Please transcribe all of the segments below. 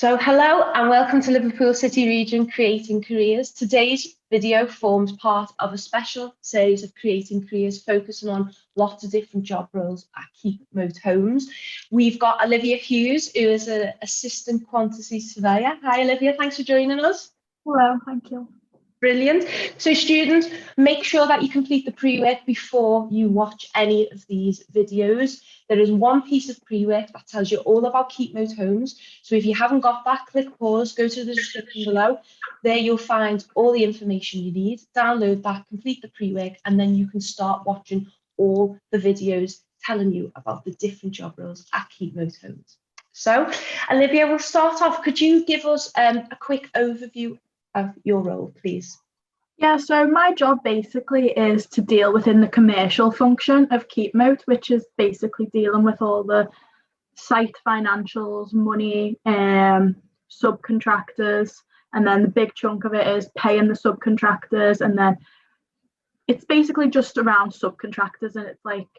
So hello and welcome to Liverpool City Region Creating Careers. Today's video forms part of a special series of Creating Careers focusing on lots of different job roles at Keepmoat Homes. We've got Olivia Hughes, who is an assistant quantity surveyor. Hi Olivia, thanks for joining us. Hello, thank you. Brilliant. So students, make sure that you complete the pre-work before you watch any of these videos. There is one piece of pre-work that tells you all about Keepmoat Homes. So if you haven't got that, click pause, go to the description below. There you'll find all the information you need. Download that, complete the pre-work, and then you can start watching all the videos telling you about the different job roles at Keepmoat Homes. So Olivia, we'll start off. Could you give us a quick overview of your role, please? Yeah, so my job basically is to deal within the commercial function of Keepmoat, which is basically dealing with all the site financials, money, subcontractors, and then the big chunk of it is paying the subcontractors, and then it's basically just around subcontractors, and it's like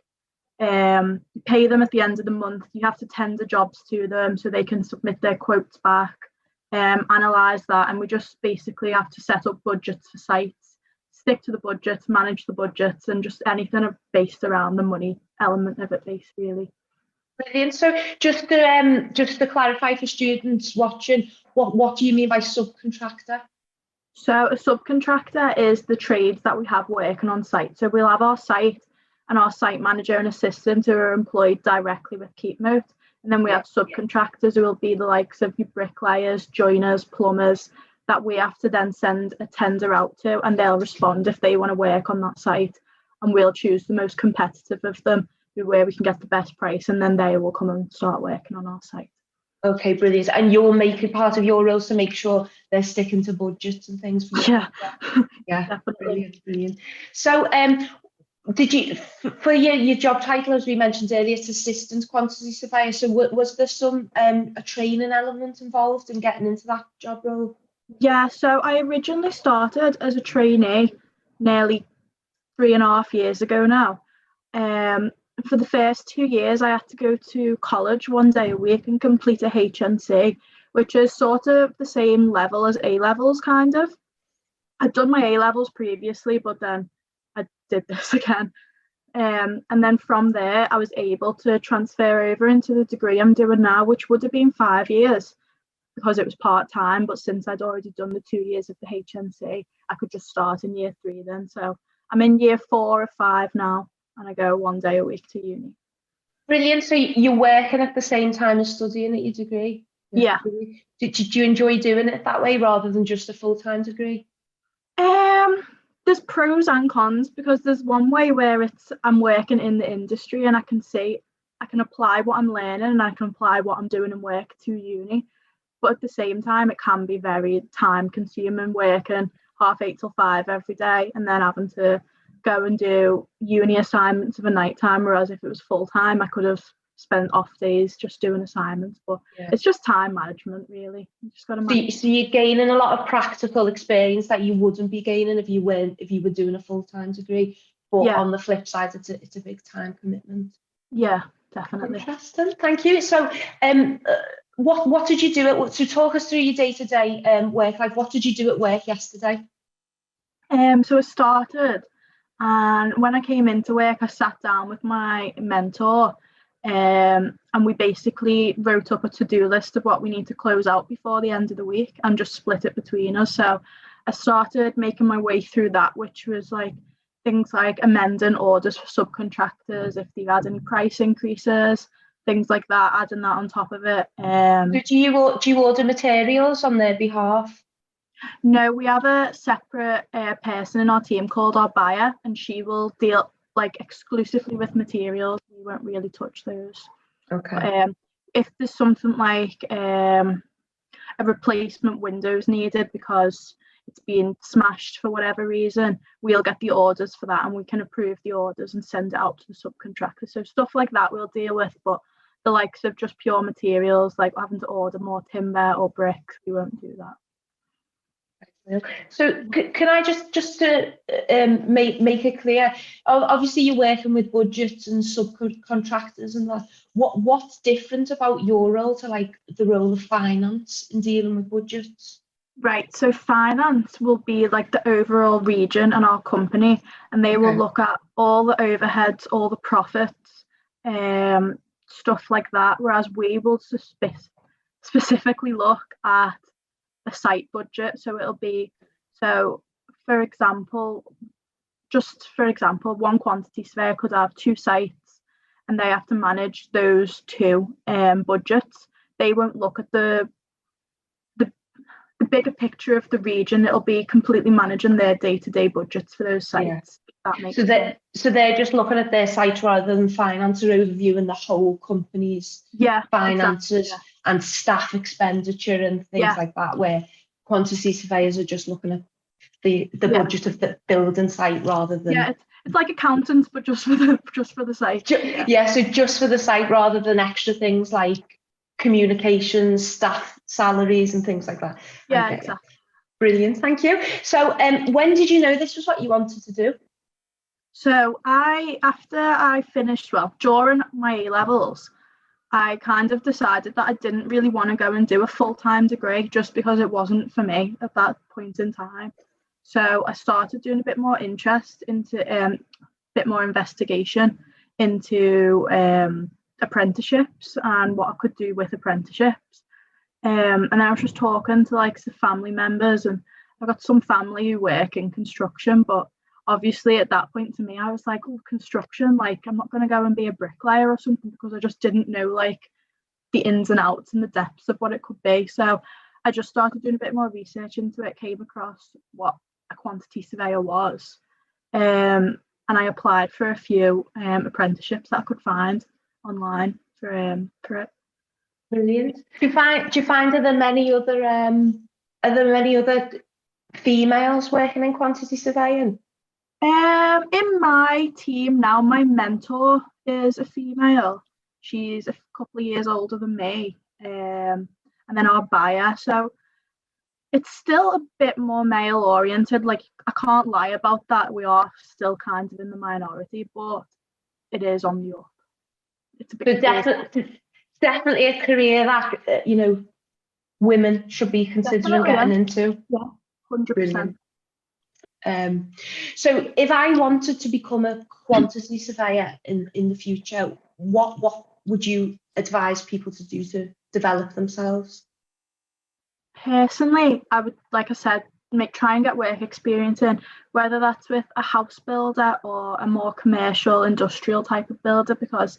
you pay them at the end of the month. You have to tender jobs to them so they can submit their quotes back. Analyze that, and we just basically have to set up budgets for sites, stick to the budgets, manage the budgets, and just anything based around the money element of it, basically. Really. Brilliant. So just to clarify for students watching, what do you mean by subcontractor? So a subcontractor is the trades that we have working on site. So we'll have our site and our site manager and assistant who are employed directly with Keepmoat. And then we have subcontractors who will be the likes of your bricklayers, joiners, plumbers, that we have to then send a tender out to, and they'll respond if they want to work on that site. And we'll choose the most competitive of them, where we can get the best price, and then they will come and start working on our site. Okay, brilliant. And you're making part of your role to make sure they're sticking to budgets and things. Yeah, yeah, definitely. Brilliant. So did you, for your job title, as we mentioned earlier, it's assistant quantity surveyor, so was there some a training element involved in getting into that job role? Yeah, so I originally started as a trainee nearly 3.5 years ago now. For the first 2 years I had to go to college one day a week and complete a HNC, which is sort of the same level as A-levels, kind of. I'd done my A-levels previously, but then I did this again. And then from there, I was able to transfer over into the degree I'm doing now, which would have been 5 years because it was part-time. But since I'd already done the 2 years of the HNC, I could just start in year 3 then. So I'm in year 4 or 5 now, and I go one day a week to uni. Brilliant. So you're working at the same time as studying at your degree? Yeah. Did you enjoy doing it that way rather than just a full-time degree? There's pros and cons, because there's one way where I'm working in the industry and I can apply what I'm learning and I can apply what I'm doing in work to uni. But at the same time, it can be very time consuming, working 8:30 till 5 every day and then having to go and do uni assignments of a night time. Whereas if it was full time, I could have spent off days just doing assignments. But it's just time management, really. You just got to manage. So you're gaining a lot of practical experience that you wouldn't be gaining if you were doing a full-time degree. But on the flip side, it's a big time commitment. Yeah, definitely. Interesting. Thank you. So what did you do so talk us through your day-to-day work. Like, what did you do at work yesterday? So I started, and when I came into work, I sat down with my mentor, and we basically wrote up a to-do list of what we need to close out before the end of the week and just split it between us. So I started making my way through that, which was like things like amending orders for subcontractors if they had any price increases, things like that, adding that on top of it. So do you order materials on their behalf? No, we have a separate person in our team called our buyer, and she will deal like exclusively with materials. We won't really touch those. Okay. If there's something like a replacement windows needed because it's been smashed for whatever reason, we'll get the orders for that and we can approve the orders and send it out to the subcontractor. So stuff like that we'll deal with, but the likes of just pure materials, like having to order more timber or bricks, we won't do that. So can I just to make it clear, obviously you're working with budgets and subcontractors and that. What's different about your role to like the role of finance in dealing with budgets? Right, so finance will be like the overall region and our company, and they will look at all the overheads, all the profits, stuff like that. Whereas we will specifically look at the site budget. So it'll be, so for example, one quantity surveyor could have 2 sites, and they have to manage those 2 budgets. They won't look at the bigger picture of the region. It'll be completely managing their day-to-day budgets for those sites. That makes sense. So they're just looking at their site rather than finance, or overviewing the whole company's finances and staff expenditure and things like that, where quantity surveyors are just looking at the budget of the building site rather than it's like accountants, but just for the site. So just for the site rather than extra things like communications, staff salaries and things like that. Exactly. Brilliant, thank you. So when did you know this was what you wanted to do? So after I finished, during my A-levels, I kind of decided that I didn't really want to go and do a full-time degree, just because it wasn't for me at that point in time. So I started doing a bit more interest into a bit more investigation into apprenticeships and what I could do with apprenticeships. And I was just talking to like the family members, and I've got some family who work in construction, but obviously at that point to me, I was like, oh, construction, like I'm not going to go and be a bricklayer or something, because I just didn't know like the ins and outs and the depths of what it could be. So I just started doing a bit more research into it, came across what a quantity surveyor was, and I applied for a few apprenticeships that I could find online for it. Brilliant. Do you find are there many other females working in quantity surveying? In my team now, my mentor is a female. She's a couple of years older than me, and then our buyer. So it's still a bit more male oriented. Like, I can't lie about that. We are still kind of in the minority, but it is on the up. It's a bit definitely a career that women should be considering getting into. Yeah, 100%. So if I wanted to become a quantity surveyor in the future, what would you advise people to do to develop themselves? Personally, I would, like I said, try and get work experience in, whether that's with a house builder or a more commercial, industrial type of builder, because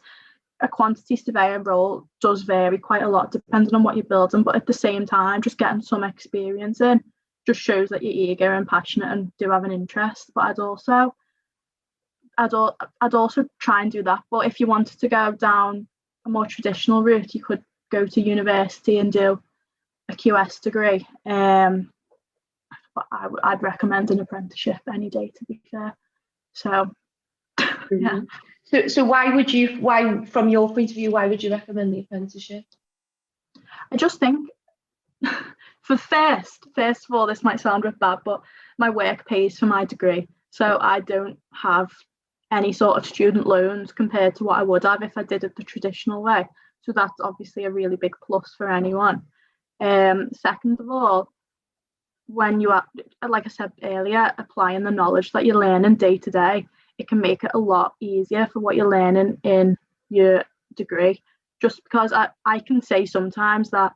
a quantity surveyor role does vary quite a lot depending on what you're building, but at the same time, just getting some experience in just shows that you're eager and passionate and do have an interest. But I'd also try and do that. But if you wanted to go down a more traditional route, you could go to university and do a QS degree. But I'd recommend an apprenticeship any day, to be fair. So yeah. So why, from your point of view, why would you recommend the apprenticeship? I just think, for first of all, this might sound a bit bad, but my work pays for my degree. So I don't have any sort of student loans compared to what I would have if I did it the traditional way. So that's obviously a really big plus for anyone. Second of all, when you are, like I said earlier, applying the knowledge that you're learning day to day, it can make it a lot easier for what you're learning in your degree. Just because I can say sometimes that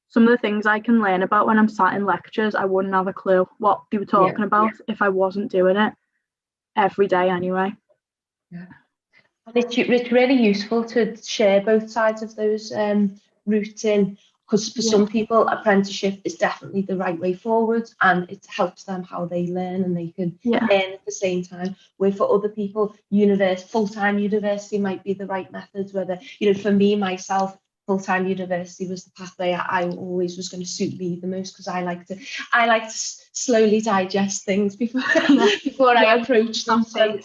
some of the things I can learn about when I'm sat in lectures, I wouldn't have a clue what they were talking about if I wasn't doing it every day anyway. Yeah. And it's really useful to share both sides of those routes in, because for some people, apprenticeship is definitely the right way forward, and it helps them how they learn, and they can learn at the same time. Where for other people, full-time university might be the right method. Whether, for me, myself, full-time university was the pathway I always was going to suit me the most, because I like to slowly digest things before I approach them. So,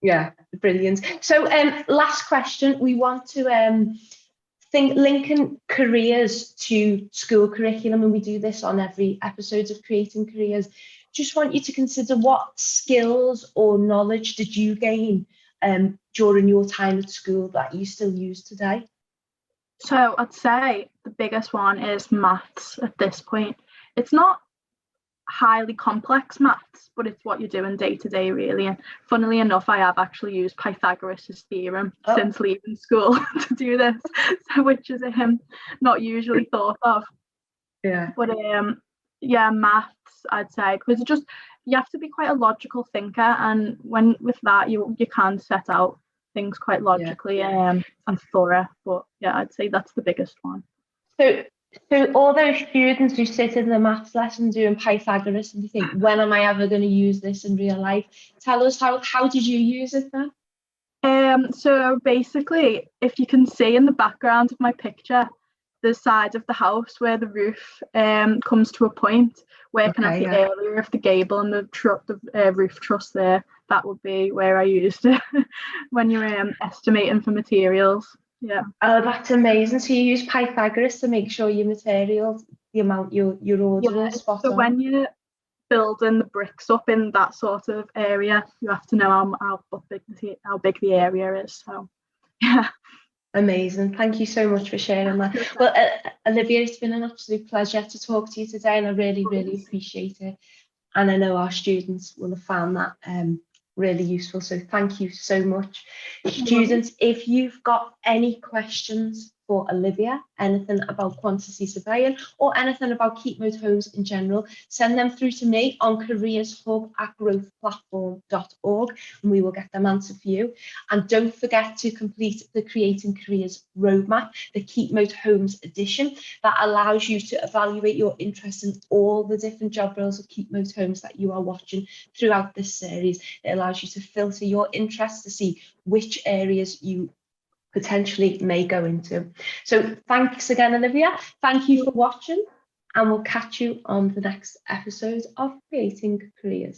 yeah, brilliant. So last question, we want to think linking careers to school curriculum, and we do this on every episode of Creating Careers, just want you to consider what skills or knowledge did you gain during your time at school that you still use today? So I'd say the biggest one is maths at this point. It's not highly complex maths, but it's what you're doing day to day, really. And funnily enough, I have actually used Pythagoras' theorem since leaving school to do this, so, which is not usually thought of. Yeah. But yeah, maths, I'd say, because you have to be quite a logical thinker, and when with that you can set out things quite logically and thorough. But yeah, I'd say that's the biggest one. So all those students who sit in the maths lesson doing Pythagoras and you think, when am I ever going to use this in real life? Tell us how did you use it then? So basically, if you can see in the background of my picture, the side of the house where the roof comes to a point, working at the area of the gable and the roof truss there, that would be where I used it when you're estimating for materials. Yeah. Oh, that's amazing. So you use Pythagoras to make sure your materials, the amount you're ordering is spot on. So when you're building the bricks up in that sort of area, you have to know how big the area is. So yeah. Amazing. Thank you so much for sharing that. Well, Olivia, it's been an absolute pleasure to talk to you today, and I really, really appreciate it. And I know our students will have found that really useful. So thank you so much. Students, if you've got any questions for Olivia, anything about quantity surveying or anything about Keepmoat homes in general, send them through to me on careershub@growthplatform.org and we will get them answered for you. And don't forget to complete the Creating Careers roadmap, the Keepmoat Homes edition, that allows you to evaluate your interest in all the different job roles of Keepmoat homes that you are watching throughout this series. It allows you to filter your interests to see which areas you potentially may go into. So thanks again, Olivia. Thank you for watching, and we'll catch you on the next episode of Creating Careers.